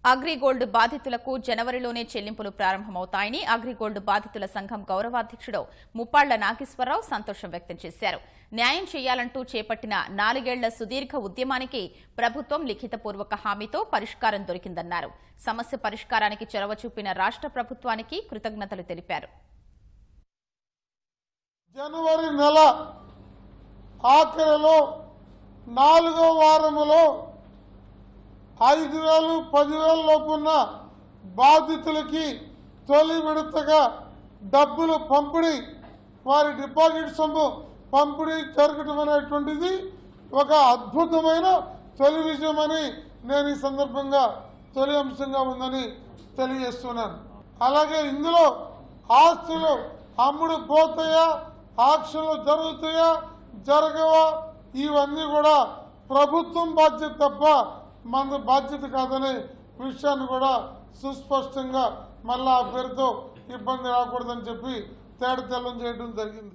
అగ్రిగోల్డ్ బాధితులకు జనవరిలోనే చెల్లింపులు ప్రారంభమవుతాయని అగ్రిగోల్డ్ బాధితుల సంఘం గౌరవాధ్యక్షుడు ముప్పాళ్ల నాగేశ్వరరావు సంతోషం వ్యక్తం చేశారు. న్యాయం చేయాలంటూ చేపట్టిన 4 ఏళ్ల సుదీర్ఘ ఉద్యమానికి ప్రభుత్వం లిఖితపూర్వక హామీతో పరిష్కారం దొరికిందన్నారు. సమస్య పరిష్కారానికి చొరవ చూపిన రాష్ట్ర ప్రభుత్వానికి కృతజ్ఞతలు తెలిపారు. జనవరి నెల ఆఖరిలో 4వ వారములో 5,000, 10,000 లోపున్న బాధితులకి తొలి విడతగా డబ్బులు పంపిణీ, వారి డిపాజిట్ సొమ్ము పంపిణీ జరగడం అనేటువంటిది ఒక అద్భుతమైన తొలి విజయమని నేను ఈ సందర్భంగా తొలి అంశంగా ఉందని తెలియజేస్తున్నాను. అలాగే ఇందులో ఆస్తులు అమ్ముడు పోతాయా, ఆక్షన్లు జరుగుతాయా, జరగవా, ఇవన్నీ కూడా ప్రభుత్వం బాధ్యత తప్ప మన బాధ్యత కాదనే విషయాన్ని కూడా సుస్పష్టంగా మళ్ళా ఆ పేరుతో ఇబ్బంది రాకూడదని చెప్పి తేడతెల్లం చేయడం జరిగింది.